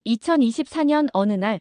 2024년 어느 날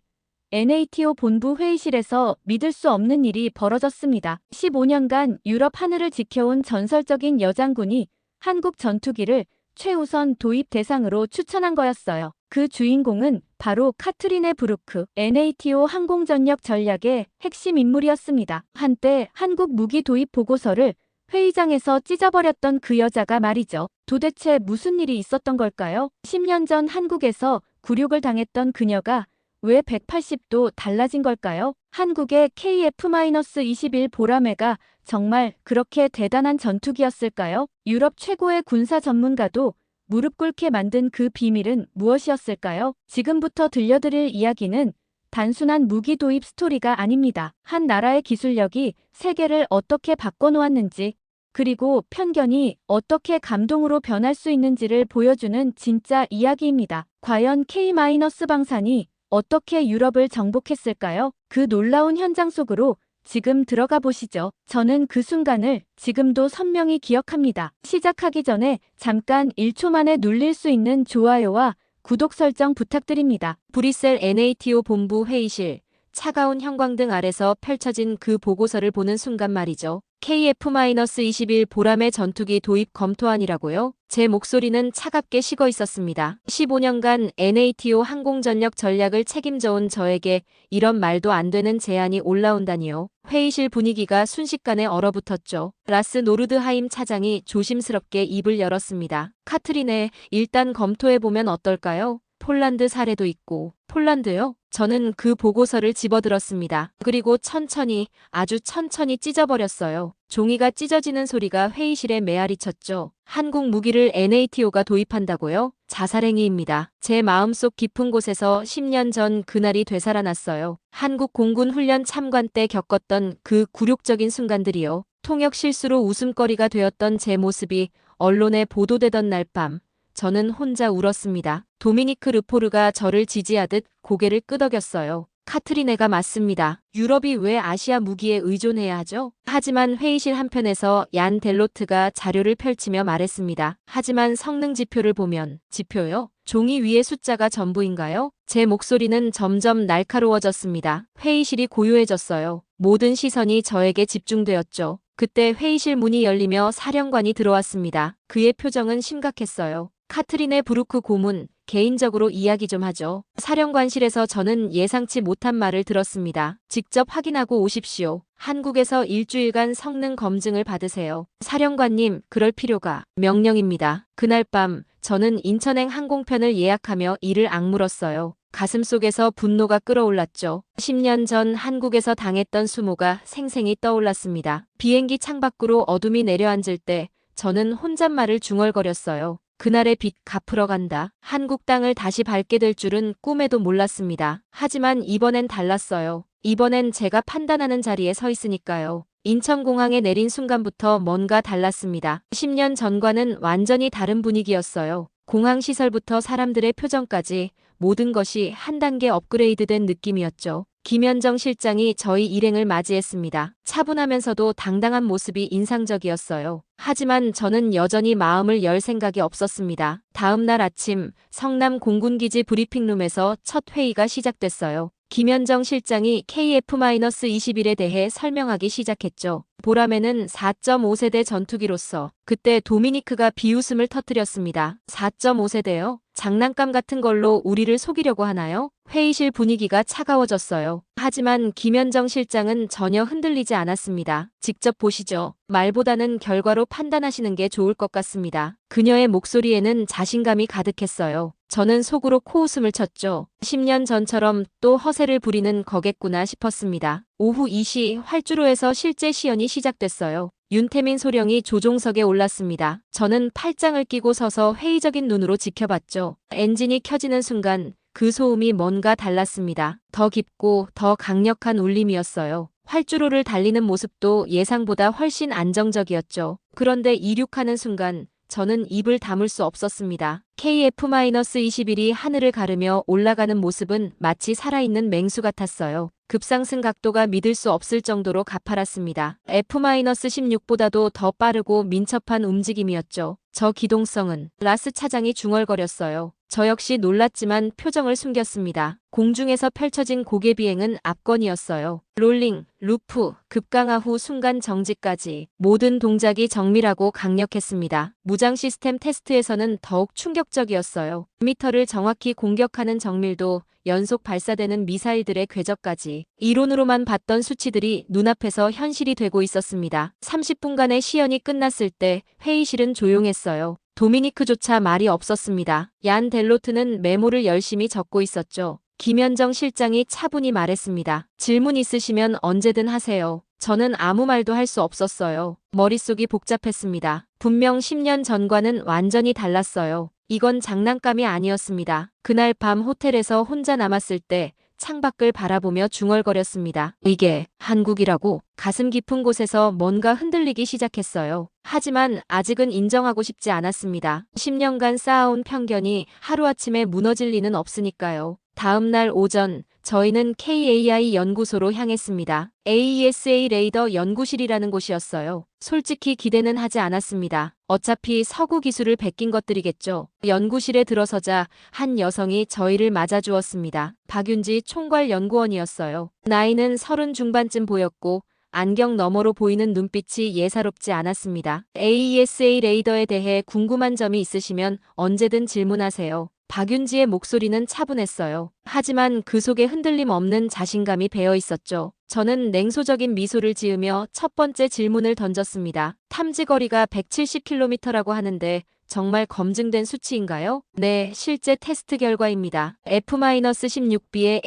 NATO 본부 회의실에서 믿을 수 없는 일이 벌어졌습니다. 15년간 유럽 하늘을 지켜온 전설적인 여장군이 한국 전투기를 최우선 도입 대상으로 추천한 거였어요. 그 주인공은 바로 카트리네 브루크, NATO 항공전력 전략의 핵심 인물이었습니다. 한때 한국 무기 도입 보고서를 회의장에서 찢어버렸던 그 여자가 말이죠. 도대체 무슨 일이 있었던 걸까요? 10년 전 한국에서 굴욕을 당했던 그녀가 왜 180도 달라진 걸까요? 한국의 KF-21 보라매가 정말 그렇게 대단한 전투기였을까요? 유럽 최고의 군사 전문가도 무릎 꿇게 만든 그 비밀은 무엇이었을까요? 지금부터 들려드릴 이야기는 단순한 무기 도입 스토리가 아닙니다. 한 나라의 기술력이 세계를 어떻게 바꿔놓았는지, 그리고 편견이 어떻게 감동으로 변할 수 있는지를 보여주는 진짜 이야기입니다. 과연 K-방산이 어떻게 유럽을 정복했을까요? 그 놀라운 현장 속으로 지금 들어가 보시죠. 저는 그 순간을 지금도 선명히 기억합니다. 시작하기 전에 잠깐 1초 만에 눌릴 수 있는 좋아요와 구독 설정 부탁드립니다. 브뤼셀 NATO 본부 회의실, 차가운 형광등 아래서 펼쳐진 그 보고서를 보는 순간 말이죠. KF-21 보라매 전투기 도입 검토안이라고요? 제 목소리는 차갑게 식어 있었습니다. 15년간 NATO 항공전력 전략을 책임져온 저에게 이런 말도 안 되는 제안이 올라온다니요. 회의실 분위기가 순식간에 얼어붙었죠. 라스 노르드하임 차장이 조심스럽게 입을 열었습니다. 카트리네, 일단 검토해보면 어떨까요? 폴란드 사례도 있고. 폴란드요? 저는 그 보고서를 집어들었습니다. 그리고 천천히, 아주 천천히 찢어버렸어요. 종이가 찢어지는 소리가 회의실에 메아리 쳤죠. 한국 무기를 NATO가 도입한다고요? 자살행위입니다. 제 마음속 깊은 곳에서 10년 전 그날이 되살아났어요. 한국 공군 훈련 참관 때 겪었던 그 굴욕적인 순간들이요. 통역 실수로 웃음거리가 되었던 제 모습이 언론에 보도되던 날 밤. 저는 혼자 울었습니다. 도미니크 르포르가 저를 지지하듯 고개를 끄덕였어요. 카트리네가 맞습니다. 유럽이 왜 아시아 무기에 의존해야 하죠? 하지만 회의실 한편에서 얀 델로트가 자료를 펼치며 말했습니다. 하지만 성능 지표를 보면, 지표요? 종이 위에 숫자가 전부인가요? 제 목소리는 점점 날카로워졌습니다. 회의실이 고요해졌어요. 모든 시선이 저에게 집중되었죠. 그때 회의실 문이 열리며 사령관이 들어왔습니다. 그의 표정은 심각했어요. 카트리네 브루크 고문, 개인적으로 이야기 좀 하죠. 사령관실에서 저는 예상치 못한 말을 들었습니다. 직접 확인하고 오십시오. 한국에서 일주일간 성능 검증을 받으세요. 사령관님, 그럴 필요가. 명령입니다. 그날 밤 저는 인천행 항공편을 예약하며 이를 악물었어요. 가슴속에서 분노가 끓어올랐죠. 10년 전 한국에서 당했던 수모가 생생히 떠올랐습니다. 비행기 창밖으로 어둠이 내려앉을 때 저는 혼잣말을 중얼거렸어요. 그날의 빚 갚으러 간다. 한국 땅을 다시 밟게 될 줄은 꿈에도 몰랐습니다. 하지만 이번엔 달랐어요. 이번엔 제가 판단하는 자리에 서 있으니까요. 인천공항에 내린 순간부터 뭔가 달랐습니다. 10년 전과는 완전히 다른 분위기였어요. 공항 시설부터 사람들의 표정까지 모든 것이 한 단계 업그레이드된 느낌이었죠. 김현정 실장이 저희 일행을 맞이했습니다. 차분하면서도 당당한 모습이 인상적이었어요. 하지만 저는 여전히 마음을 열 생각이 없었습니다. 다음 날 아침 성남 공군기지 브리핑룸에서 첫 회의가 시작됐어요. 김현정 실장이 KF-21에 대해 설명하기 시작했죠. 보라매는 4.5세대 전투기로서 그때 도미니크가 비웃음을 터뜨렸습니다. 4.5세대요? 장난감 같은 걸로 우리를 속이려고 하나요? 회의실 분위기가 차가워졌어요. 하지만 김현정 실장은 전혀 흔들리지 않았습니다. 직접 보시죠. 말보다는 결과로 판단하시는 게 좋을 것 같습니다. 그녀의 목소리에는 자신감이 가득했어요. 저는 속으로 코웃음을 쳤죠. 10년 전처럼 또 허세를 부리는 거겠구나 싶었습니다. 오후 2시 활주로에서 실제 시연이 시작됐어요. 윤태민 소령이 조종석에 올랐습니다. 저는 팔짱을 끼고 서서 회의적인 눈으로 지켜봤죠. 엔진이 켜지는 순간 그 소음이 뭔가 달랐습니다. 더 깊고 더 강력한 울림이었어요. 활주로를 달리는 모습도 예상보다 훨씬 안정적이었죠. 그런데 이륙하는 순간 저는 입을 다물 수 없었습니다. KF-21이 하늘을 가르며 올라가는 모습은 마치 살아있는 맹수 같았어요. 급상승 각도가 믿을 수 없을 정도로 가팔랐습니다. F-16보다도 더 빠르고 민첩한 움직임이었죠. 저 기동성은 라스 차장이 중얼거렸어요. 저 역시 놀랐지만 표정을 숨겼습니다. 공중에서 펼쳐진 고개 비행은 압권이었어요. 롤링, 루프, 급강하 후 순간 정지까지 모든 동작이 정밀하고 강력했습니다. 무장 시스템 테스트에서는 더욱 충격적이었어요. 미터를 정확히 공격하는 정밀도, 연속 발사되는 미사일들의 궤적까지 이론으로만 봤던 수치들이 눈앞에서 현실이 되고 있었습니다. 30분간의 시연이 끝났을 때 회의실은 조용했어요. 도미니크조차 말이 없었습니다. 얀 델로트는 메모를 열심히 적고 있었죠. 김현정 실장이 차분히 말했습니다. 질문 있으시면 언제든 하세요. 저는 아무 말도 할 수 없었어요. 머릿속이 복잡했습니다. 분명 10년 전과는 완전히 달랐어요. 이건 장난감이 아니었습니다. 그날 밤 호텔에서 혼자 남았을 때 창밖을 바라보며 중얼거렸습니다. 이게 한국이라고? 가슴 깊은 곳에서 뭔가 흔들리기 시작했어요. 하지만 아직은 인정하고 싶지 않았습니다. 10년간 쌓아온 편견이 하루아침에 무너질 리는 없으니까요. 다음 날 오전, 저희는 KAI 연구소로 향했습니다. AESA 레이더 연구실이라는 곳이었어요. 솔직히 기대는 하지 않았습니다. 어차피 서구 기술을 베낀 것들이겠죠. 연구실에 들어서자 한 여성이 저희를 맞아주었습니다. 박윤지 총괄 연구원이었어요. 나이는 30 중반쯤 보였고 안경 너머로 보이는 눈빛이 예사롭지 않았습니다. AESA 레이더에 대해 궁금한 점이 있으시면 언제든 질문하세요. 박윤지의 목소리는 차분했어요. 하지만 그 속에 흔들림 없는 자신감이 배어 있었죠. 저는 냉소적인 미소를 지으며 첫 번째 질문을 던졌습니다. 탐지거리가 170km라고 하는데 정말 검증된 수치인가요? 네, 실제 테스트 결과입니다. F-16B의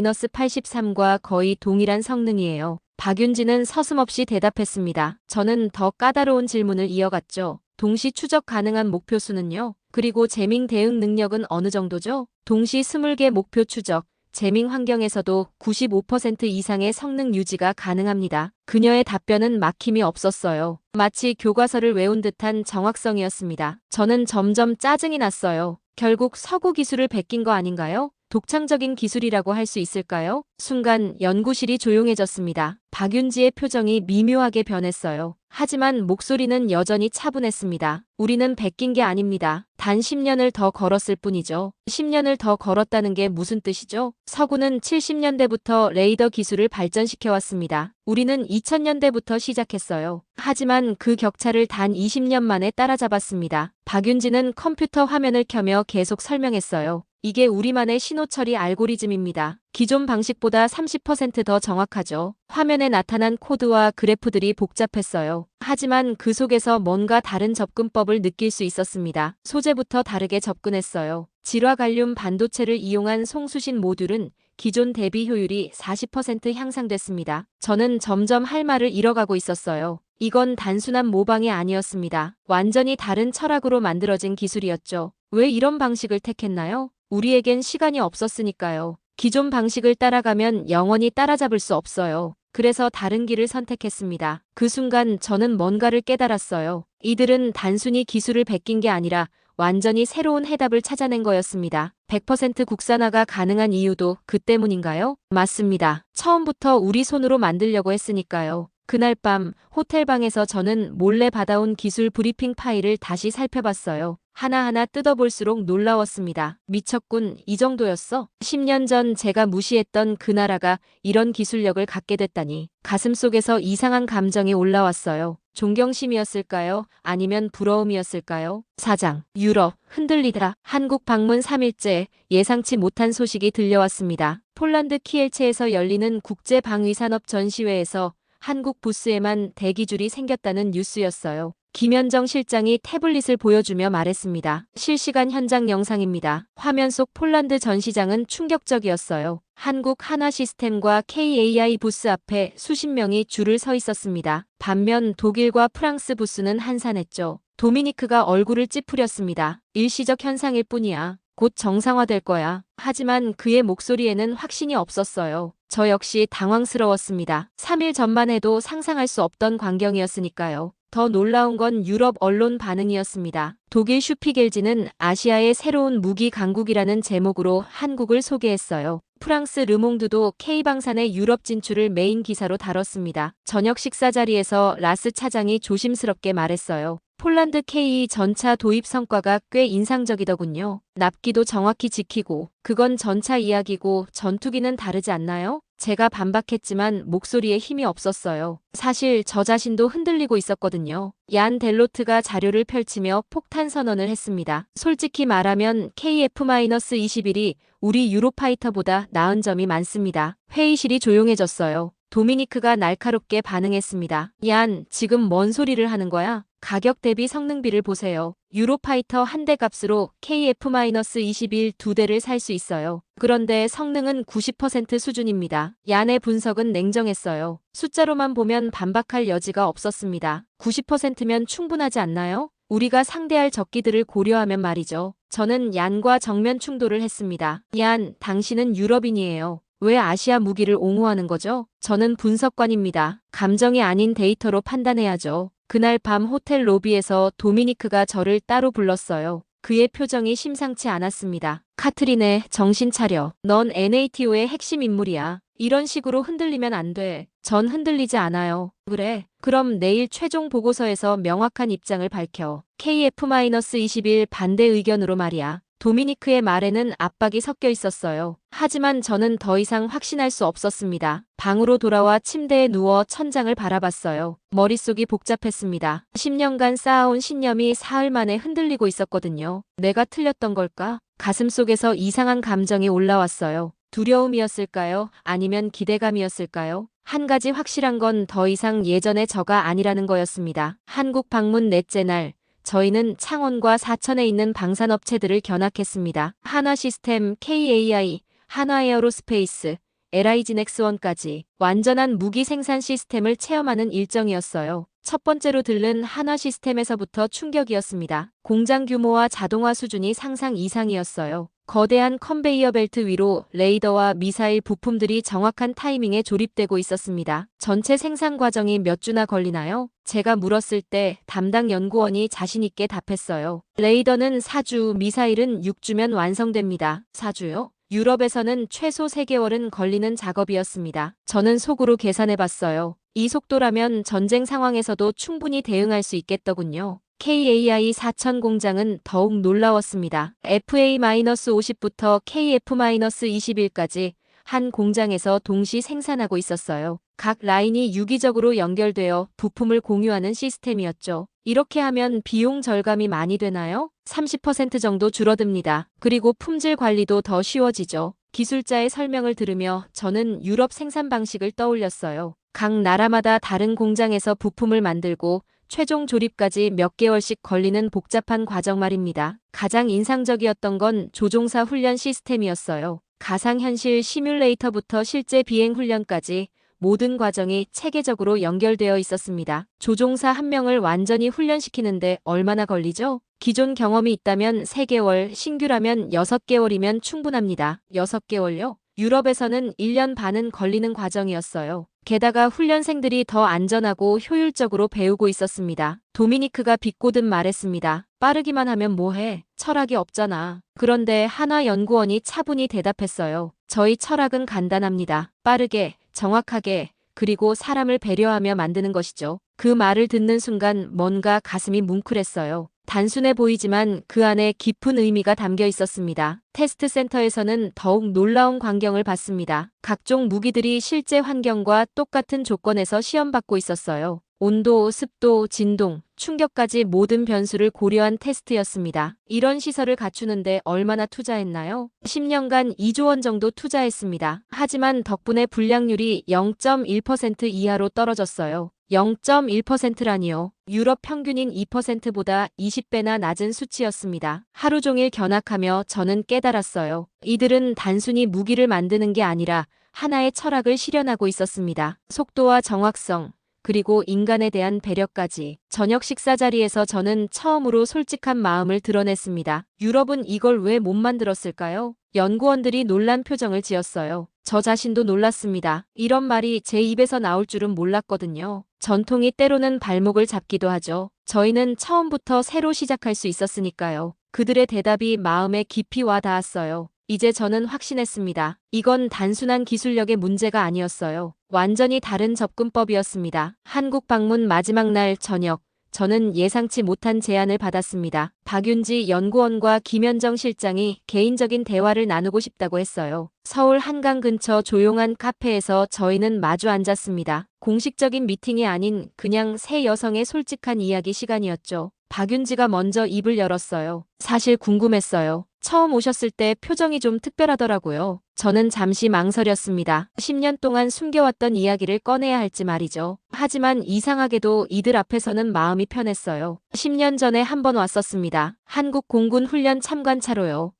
ANAPG-83과 거의 동일한 성능이에요. 박윤지는 서슴없이 대답했습니다. 저는 더 까다로운 질문을 이어갔죠. 동시 추적 가능한 목표 수는요? 그리고 재밍 대응 능력은 어느 정도죠? 동시 20개 목표 추적, 재밍 환경에서도 95% 이상의 성능 유지가 가능합니다. 그녀의 답변은 막힘이 없었어요. 마치 교과서를 외운 듯한 정확성이었습니다. 저는 점점 짜증이 났어요. 결국 서구 기술을 베낀 거 아닌가요? 독창적인 기술이라고 할 수 있을까요? 순간 연구실이 조용해졌습니다. 박윤지의 표정이 미묘하게 변했어요. 하지만 목소리는 여전히 차분했습니다. 우리는 베낀 게 아닙니다. 단 10년을 더 걸었을 뿐이죠. 10년을 더 걸었다는 게 무슨 뜻이죠? 서구는 70년대부터 레이더 기술을 발전시켜왔습니다. 우리는 2000년대부터 시작했어요. 하지만 그 격차를 단 20년 만에 따라잡았습니다. 박윤지는 컴퓨터 화면을 켜며 계속 설명했어요. 이게 우리만의 신호처리 알고리즘입니다. 기존 방식보다 30% 더 정확하죠. 화면에 나타난 코드와 그래프들이 복잡했어요. 하지만 그 속에서 뭔가 다른 접근법을 느낄 수 있었습니다. 소재부터 다르게 접근했어요. 질화갈륨 반도체를 이용한 송수신 모듈은 기존 대비 효율이 40% 향상됐습니다. 저는 점점 할 말을 잃어가고 있었어요. 이건 단순한 모방이 아니었습니다. 완전히 다른 철학으로 만들어진 기술이었죠. 왜 이런 방식을 택했나요? 우리에겐 시간이 없었으니까요. 기존 방식을 따라가면 영원히 따라잡을 수 없어요. 그래서 다른 길을 선택했습니다. 그 순간 저는 뭔가를 깨달았어요. 이들은 단순히 기술을 베낀 게 아니라 완전히 새로운 해답을 찾아낸 거였습니다. 100% 국산화가 가능한 이유도 그 때문인가요? 맞습니다. 처음부터 우리 손으로 만들려고 했으니까요. 그날 밤 호텔방에서 저는 몰래 받아온 기술 브리핑 파일을 다시 살펴봤어요. 하나하나 뜯어볼수록 놀라웠습니다. 미쳤군, 이 정도였어? 10년 전 제가 무시했던 그 나라가 이런 기술력을 갖게 됐다니. 가슴속에서 이상한 감정이 올라왔어요. 존경심이었을까요? 아니면 부러움이었을까요? 사장, 유럽, 흔들리다. 한국 방문 3일째 예상치 못한 소식이 들려왔습니다. 폴란드 키엘체에서 열리는 국제방위산업 전시회에서 한국 부스에만 대기줄이 생겼다는 뉴스였어요. 김현정 실장이 태블릿을 보여주며 말했습니다. 실시간 현장 영상입니다. 화면 속 폴란드 전시장은 충격적이었어요. 한국 한화시스템과 KAI 부스 앞에 수십 명이 줄을 서 있었습니다. 반면 독일과 프랑스 부스는 한산했죠. 도미니크가 얼굴을 찌푸렸습니다. 일시적 현상일 뿐이야. 곧 정상화될 거야. 하지만 그의 목소리에는 확신이 없었어요. 저 역시 당황스러웠습니다. 3일 전만 해도 상상할 수 없던 광경이었으니까요. 더 놀라운 건 유럽 언론 반응이었습니다. 독일 슈피겔지는 아시아의 새로운 무기 강국이라는 제목으로 한국을 소개했어요. 프랑스 르몽드도 K방산의 유럽 진출을 메인 기사로 다뤘습니다. 저녁 식사 자리에서 라스 차장이 조심스럽게 말했어요. 폴란드 K 전차 도입 성과가 꽤 인상적이더군요. 납기도 정확히 지키고 그건 전차 이야기고 전투기는 다르지 않나요? 제가 반박했지만 목소리에 힘이 없었어요. 사실 저 자신도 흔들리고 있었거든요. 얀 델로트가 자료를 펼치며 폭탄 선언을 했습니다. 솔직히 말하면 KF-21이 우리 유로파이터보다 나은 점이 많습니다. 회의실이 조용해졌어요. 도미니크가 날카롭게 반응했습니다. 얀, 지금 뭔 소리를 하는 거야? 가격 대비 성능비를 보세요. 유로파이터 한 대 값으로 KF-21 두 대를 살 수 있어요. 그런데 성능은 90% 수준입니다. 얀의 분석은 냉정했어요. 숫자로만 보면 반박할 여지가 없었습니다. 90%면 충분하지 않나요? 우리가 상대할 적기들을 고려하면 말이죠. 저는 얀과 정면 충돌을 했습니다. 얀, 당신은 유럽인이에요. 왜 아시아 무기를 옹호하는 거죠? 저는 분석관입니다. 감정이 아닌 데이터로 판단해야죠. 그날 밤 호텔 로비에서 도미니크가 저를 따로 불렀어요. 그의 표정이 심상치 않았습니다. 카트린에 정신 차려. 넌 NATO의 핵심 인물이야. 이런 식으로 흔들리면 안 돼. 전 흔들리지 않아요. 그래. 그럼 내일 최종 보고서에서 명확한 입장을 밝혀. KF-21 반대 의견으로 말이야. 도미니크의 말에는 압박이 섞여 있었어요. 하지만 저는 더 이상 확신할 수 없었습니다. 방으로 돌아와 침대에 누워 천장을 바라봤어요. 머릿속이 복잡했습니다. 10년간 쌓아온 신념이 사흘 만에 흔들리고 있었거든요. 내가 틀렸던 걸까? 가슴속에서 이상한 감정이 올라왔어요. 두려움이었을까요? 아니면 기대감이었을까요? 한 가지 확실한 건 더 이상 예전의 저가 아니라는 거였습니다. 한국 방문 넷째 날. 저희는 창원과 사천에 있는 방산업체들을 견학했습니다. 한화시스템, KAI, 한화에어로스페이스, LIG넥스원까지 완전한 무기 생산 시스템을 체험하는 일정이었어요. 첫 번째로 들른 한화시스템에서부터 충격이었습니다. 공장 규모와 자동화 수준이 상상 이상이었어요. 거대한 컨베이어 벨트 위로 레이더와 미사일 부품들이 정확한 타이밍에 조립되고 있었습니다. 전체 생산 과정이 몇 주나 걸리나요? 제가 물었을 때 담당 연구원이 자신있게 답했어요. 레이더는 4주, 미사일은 6주면 완성됩니다. 4주요? 유럽에서는 최소 3개월은 걸리는 작업이었습니다. 저는 속으로 계산해봤어요. 이 속도라면 전쟁 상황에서도 충분히 대응할 수 있겠더군요. KAI 4000 공장은 더욱 놀라웠습니다. FA-50부터 KF-21까지 한 공장에서 동시 생산하고 있었어요. 각 라인이 유기적으로 연결되어 부품을 공유하는 시스템이었죠. 이렇게 하면 비용 절감이 많이 되나요? 30% 정도 줄어듭니다. 그리고 품질 관리도 더 쉬워지죠. 기술자의 설명을 들으며 저는 유럽 생산 방식을 떠올렸어요. 각 나라마다 다른 공장에서 부품을 만들고 최종 조립까지 몇 개월씩 걸리는 복잡한 과정 말입니다. 가장 인상적이었던 건 조종사 훈련 시스템이었어요. 가상현실 시뮬레이터부터 실제 비행 훈련까지 모든 과정이 체계적으로 연결되어 있었습니다. 조종사 한 명을 완전히 훈련시키는데 얼마나 걸리죠? 기존 경험이 있다면 3개월, 신규라면 6개월이면 충분합니다. 6개월요? 유럽에서는 1년 반은 걸리는 과정이었어요. 게다가 훈련생들이 더 안전하고 효율적으로 배우고 있었습니다. 도미니크가 비꼬듯 말했습니다. 빠르기만 하면 뭐해? 철학이 없잖아. 그런데 한화 연구원이 차분히 대답했어요. 저희 철학은 간단합니다. 빠르게, 정확하게, 그리고 사람을 배려하며 만드는 것이죠. 그 말을 듣는 순간 뭔가 가슴이 뭉클했어요. 단순해 보이지만 그 안에 깊은 의미가 담겨 있었습니다. 테스트 센터에서는 더욱 놀라운 광경을 봤습니다. 각종 무기들이 실제 환경과 똑같은 조건에서 시험받고 있었어요. 온도, 습도, 진동, 충격까지 모든 변수를 고려한 테스트였습니다. 이런 시설을 갖추는데 얼마나 투자했나요? 10년간 2조 원 정도 투자했습니다. 하지만 덕분에 불량률이 0.1% 이하로 떨어졌어요. 0.1%라니요. 유럽 평균인 2%보다 20배나 낮은 수치였습니다. 하루 종일 견학하며 저는 깨달았어요. 이들은 단순히 무기를 만드는 게 아니라 하나의 철학을 실현하고 있었습니다. 속도와 정확성, 그리고 인간에 대한 배려까지. 저녁 식사 자리에서 저는 처음으로 솔직한 마음을 드러냈습니다. 유럽은 이걸 왜 못 만들었을까요? 연구원들이 놀란 표정을 지었어요. 저 자신도 놀랐습니다. 이런 말이 제 입에서 나올 줄은 몰랐거든요. 전통이 때로는 발목을 잡기도 하죠. 저희는 처음부터 새로 시작할 수 있었으니까요. 그들의 대답이 마음에 깊이 와 닿았어요. 이제 저는 확신했습니다. 이건 단순한 기술력의 문제가 아니었어요. 완전히 다른 접근법이었습니다. 한국 방문 마지막 날 저녁, 저는 예상치 못한 제안을 받았습니다. 박윤지 연구원과 김현정 실장이 개인적인 대화를 나누고 싶다고 했어요. 서울 한강 근처 조용한 카페에서 저희는 마주 앉았습니다. 공식적인 미팅이 아닌 그냥 세 여성의 솔직한 이야기 시간이었죠. 박윤지가 먼저 입을 열었어요. 사실 궁금했어요. 처음 오셨을 때 표정이 좀 특별하더라고요. 저는 잠시 망설였습니다. 10년 동안 숨겨왔던 이야기를 꺼내야 할지 말이죠. 하지만 이상하게도 이들 앞에서는 마음이 편했어요. 10년 전에 한 번 왔었습니다. 한국 공군 훈련 참관차로요.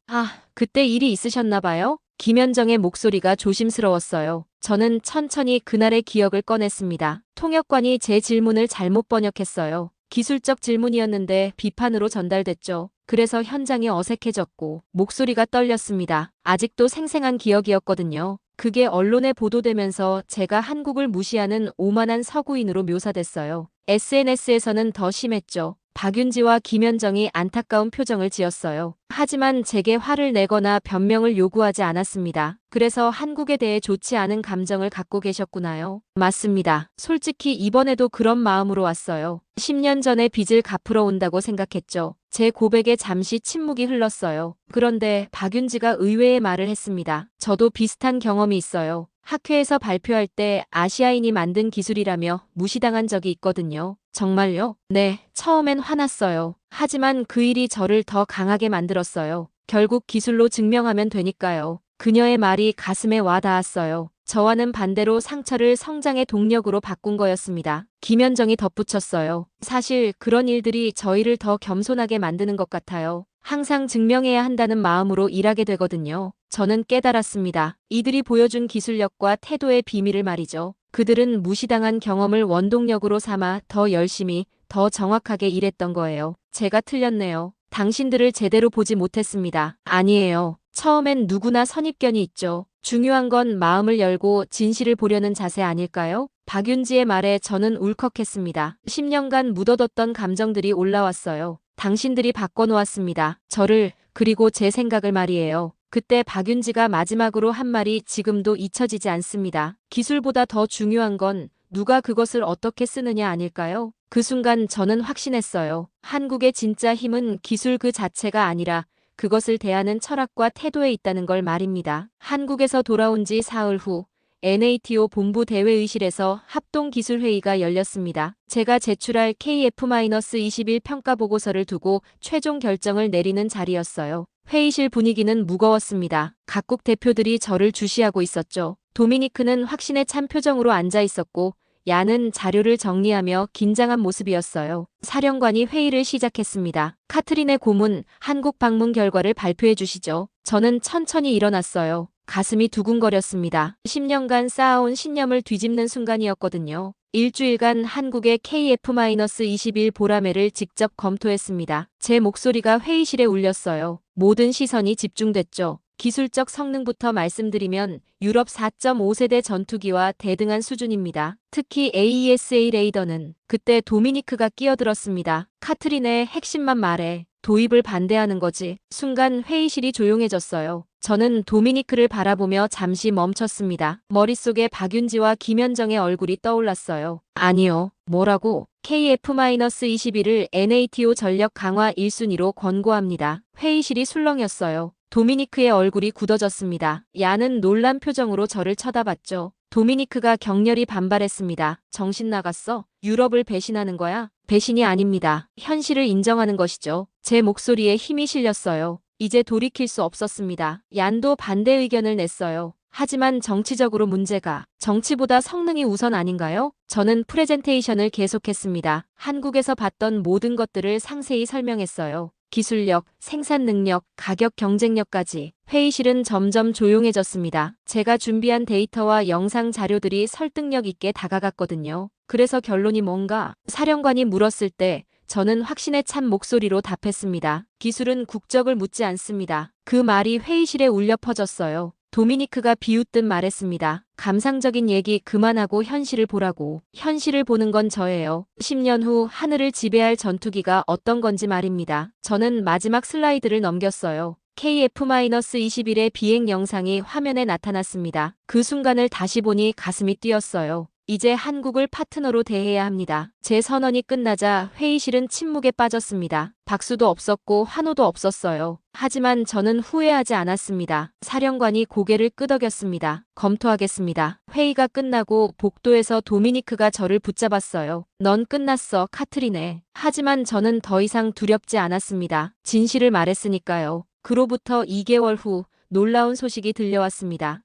그때 일이 있으셨나 봐요? 김현정의 목소리가 조심스러웠어요. 저는 천천히 그날의 기억을 꺼냈습니다. 통역관이 제 질문을 잘못 번역했어요. 기술적 질문이었는데 비판으로 전달됐죠. 그래서 현장이 어색해졌고 목소리가 떨렸습니다. 아직도 생생한 기억이었거든요. 그게 언론에 보도되면서 제가 한국을 무시하는 오만한 서구인으로 묘사됐어요. SNS에서는 더 심했죠. 박윤지와 김현정이 안타까운 표정을 지었어요. 하지만 제게 화를 내거나 변명을 요구하지 않았습니다. 그래서 한국에 대해 좋지 않은 감정을 갖고 계셨구나요? 맞습니다. 솔직히 이번에도 그런 마음으로 왔어요. 10년 전에 빚을 갚으러 온다고 생각했죠. 제 고백에 잠시 침묵이 흘렀어요. 그런데 박윤지가 의외의 말을 했습니다. 저도 비슷한 경험이 있어요. 학회에서 발표할 때 아시아인이 만든 기술이라며 무시당한 적이 있거든요. 정말요? 네, 처음엔 화났어요. 하지만 그 일이 저를 더 강하게 만들었어요. 결국 기술로 증명하면 되니까요. 그녀의 말이 가슴에 와 닿았어요. 저와는 반대로 상처를 성장의 동력으로 바꾼 거였습니다. 김현정이 덧붙였어요. 사실 그런 일들이 저희를 더 겸손하게 만드는 것 같아요. 항상 증명해야 한다는 마음으로 일하게 되거든요. 저는 깨달았습니다. 이들이 보여준 기술력과 태도의 비밀을 말이죠. 그들은 무시당한 경험을 원동력으로 삼아 더 열심히, 더 정확하게 일했던 거예요. 제가 틀렸네요. 당신들을 제대로 보지 못했습니다. 아니에요. 처음엔 누구나 선입견이 있죠. 중요한 건 마음을 열고 진실을 보려는 자세 아닐까요? 박윤지의 말에 저는 울컥했습니다. 10년간 묻어뒀던 감정들이 올라왔어요. 당신들이 바꿔놓았습니다. 저를, 그리고 제 생각을 말이에요. 그때 박윤지가 마지막으로 한 말이 지금도 잊혀지지 않습니다. 기술보다 더 중요한 건 누가 그것을 어떻게 쓰느냐 아닐까요? 그 순간 저는 확신했어요. 한국의 진짜 힘은 기술 그 자체가 아니라 그것을 대하는 철학과 태도에 있다는 걸 말입니다. 한국에서 돌아온 지 사흘 후 NATO 본부 대회의실에서 합동기술회의가 열렸습니다. 제가 제출할 KF-21 평가 보고서를 두고 최종 결정을 내리는 자리였어요. 회의실 분위기는 무거웠습니다. 각국 대표들이 저를 주시하고 있었죠. 도미니크는 확신에 찬 표정으로 앉아 있었고 야는 자료를 정리하며 긴장한 모습이었어요. 사령관이 회의를 시작했습니다. 카트린의 고문, 한국 방문 결과를 발표해 주시죠. 저는 천천히 일어났어요. 가슴이 두근거렸습니다. 10년간 쌓아온 신념을 뒤집는 순간이었거든요. 일주일간 한국의 KF-21 보라매를 직접 검토했습니다. 제 목소리가 회의실에 울렸어요. 모든 시선이 집중됐죠. 기술적 성능부터 말씀드리면 유럽 4.5세대 전투기와 대등한 수준입니다. 특히 AESA 레이더는 그때 도미니크가 끼어들었습니다. 카트린의 핵심만 말해. 도입을 반대하는 거지. 순간 회의실이 조용해졌어요. 저는 도미니크를 바라보며 잠시 멈췄습니다. 머릿속에 박윤지와 김현정의 얼굴이 떠올랐어요. 아니요. 뭐라고? KF-21을 NATO 전력 강화 1순위로 권고합니다. 회의실이 술렁였어요. 도미니크의 얼굴이 굳어졌습니다. 야는 놀란 표정으로 저를 쳐다봤죠. 도미니크가 격렬히 반발했습니다. 정신 나갔어? 유럽을 배신하는 거야? 배신이 아닙니다. 현실을 인정하는 것이죠. 제 목소리에 힘이 실렸어요. 이제 돌이킬 수 없었습니다. 얀도 반대 의견을 냈어요. 하지만 정치적으로 문제가 정치보다 성능이 우선 아닌가요? 저는 프레젠테이션을 계속했습니다. 한국에서 봤던 모든 것들을 상세히 설명했어요. 기술력, 생산 능력, 가격 경쟁력까지. 회의실은 점점 조용해졌습니다. 제가 준비한 데이터와 영상 자료들이 설득력 있게 다가갔거든요. 그래서 결론이 뭔가? 사령관이 물었을 때 저는 확신에 찬 목소리로 답했습니다. 기술은 국적을 묻지 않습니다. 그 말이 회의실에 울려 퍼졌어요. 도미니크가 비웃듯 말했습니다. 감상적인 얘기 그만하고 현실을 보라고. 현실을 보는 건 저예요. 10년 후 하늘을 지배할 전투기가 어떤 건지 말입니다. 저는 마지막 슬라이드를 넘겼어요. KF-21의 비행 영상이 화면에 나타났습니다. 그 순간을 다시 보니 가슴이 뛰었어요. 이제 한국을 파트너로 대해야 합니다. 제 선언이 끝나자 회의실은 침묵에 빠졌습니다. 박수도 없었고 환호도 없었어요. 하지만 저는 후회하지 않았습니다. 사령관이 고개를 끄덕였습니다. 검토하겠습니다. 회의가 끝나고 복도에서 도미니크가 저를 붙잡았어요. 넌 끝났어, 카트리네. 하지만 저는 더 이상 두렵지 않았습니다. 진실을 말했으니까요. 그로부터 2개월 후 놀라운 소식이 들려왔습니다.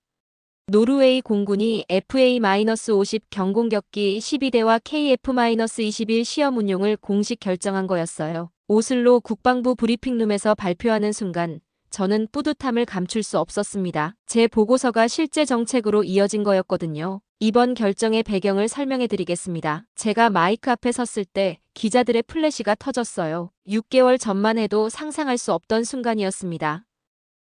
노르웨이 공군이 FA-50 경공격기 12대와 KF-21 시험 운용을 공식 결정한 거였어요. 오슬로 국방부 브리핑룸에서 발표하는 순간 저는 뿌듯함을 감출 수 없었습니다. 제 보고서가 실제 정책으로 이어진 거였거든요. 이번 결정의 배경을 설명해 드리겠습니다. 제가 마이크 앞에 섰을 때 기자들의 플래시가 터졌어요. 6개월 전만 해도 상상할 수 없던 순간이었습니다.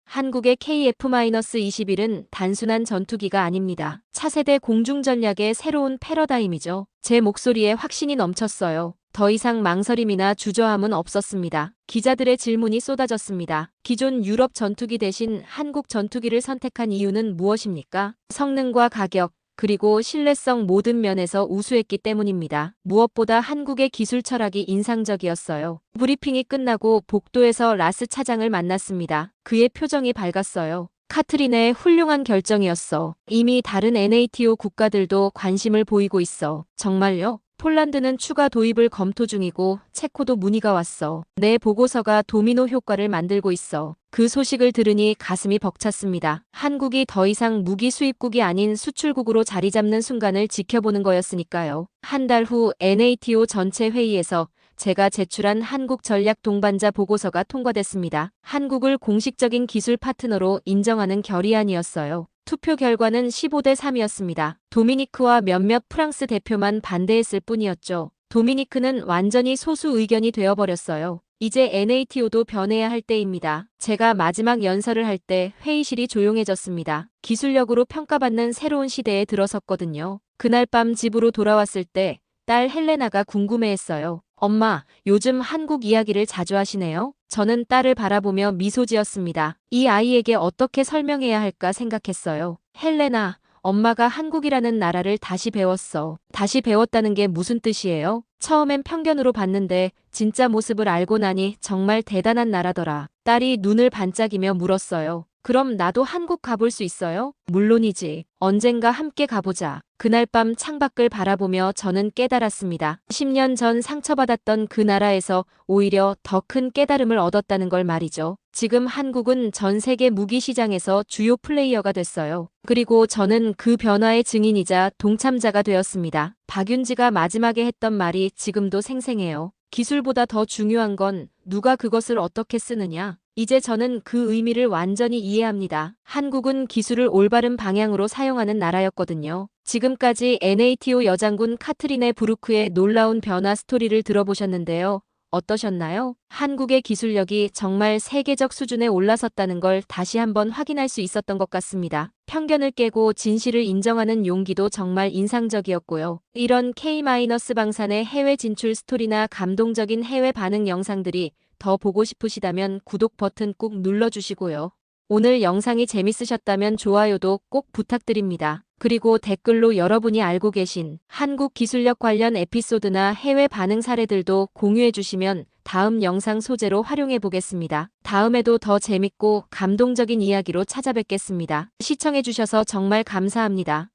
한국의 KF-21은 단순한 전투기가 아닙니다. 차세대 공중전략의 새로운 패러다임이죠. 제 목소리에 확신이 넘쳤어요. 더 이상 망설임이나 주저함은 없었습니다. 기자들의 질문이 쏟아졌습니다. 기존 유럽 전투기 대신 한국 전투기를 선택한 이유는 무엇입니까? 성능과 가격, 그리고 신뢰성 모든 면에서 우수했기 때문입니다. 무엇보다 한국의 기술 철학이 인상적이었어요. 브리핑이 끝나고 복도에서 라스 차장을 만났습니다. 그의 표정이 밝았어요. 카트린의 훌륭한 결정이었어. 이미 다른 NATO 국가들도 관심을 보이고 있어. 정말요? 폴란드는 추가 도입을 검토 중이고 체코도 문의가 왔어. 내 보고서가 도미노 효과를 만들고 있어. 그 소식을 들으니 가슴이 벅찼습니다. 한국이 더 이상 무기 수입국이 아닌 수출국으로 자리 잡는 순간을 지켜보는 거였으니까요. 한 달 후 NATO 전체 회의에서 제가 제출한 한국 전략 동반자 보고서가 통과됐습니다. 한국을 공식적인 기술 파트너로 인정하는 결의안이었어요. 투표 결과는 15대 3이었습니다. 도미니크와 몇몇 프랑스 대표만 반대했을 뿐이었죠. 도미니크는 완전히 소수 의견이 되어버렸어요. 이제 NATO도 변해야 할 때입니다. 제가 마지막 연설을 할 때 회의실이 조용해졌습니다. 기술력으로 평가받는 새로운 시대에 들어섰거든요. 그날 밤 집으로 돌아왔을 때 딸 헬레나가 궁금해했어요. 엄마, 요즘 한국 이야기를 자주 하시네요? 저는 딸을 바라보며 미소 지었습니다. 이 아이에게 어떻게 설명해야 할까 생각했어요. 헬레나, 엄마가 한국이라는 나라를 다시 배웠어. 다시 배웠다는 게 무슨 뜻이에요? 처음엔 편견으로 봤는데 진짜 모습을 알고 나니 정말 대단한 나라더라. 딸이 눈을 반짝이며 물었어요. 그럼 나도 한국 가볼 수 있어요? 물론이지. 언젠가 함께 가보자. 그날 밤 창밖을 바라보며 저는 깨달았습니다. 10년 전 상처받았던 그 나라에서 오히려 더 큰 깨달음을 얻었다는 걸 말이죠. 지금 한국은 전 세계 무기 시장에서 주요 플레이어가 됐어요. 그리고 저는 그 변화의 증인이자 동참자가 되었습니다. 박윤지가 마지막에 했던 말이 지금도 생생해요. 기술보다 더 중요한 건 누가 그것을 어떻게 쓰느냐. 이제 저는 그 의미를 완전히 이해합니다. 한국은 기술을 올바른 방향으로 사용하는 나라였거든요. 지금까지 NATO 여장군 카트린의 부르크의 놀라운 변화 스토리를 들어보셨는데요. 어떠셨나요? 한국의 기술력이 정말 세계적 수준에 올라섰다는 걸 다시 한번 확인할 수 있었던 것 같습니다. 편견을 깨고 진실을 인정하는 용기도 정말 인상적이었고요. 이런 K-방산의 해외 진출 스토리나 감동적인 해외 반응 영상들이 더 보고 싶으시다면 구독 버튼 꾹 눌러주시고요. 오늘 영상이 재밌으셨다면 좋아요도 꼭 부탁드립니다. 그리고 댓글로 여러분이 알고 계신 한국 기술력 관련 에피소드나 해외 반응 사례들도 공유해 주시면 다음 영상 소재로 활용해 보겠습니다. 다음에도 더 재밌고 감동적인 이야기로 찾아뵙겠습니다. 시청해 주셔서 정말 감사합니다.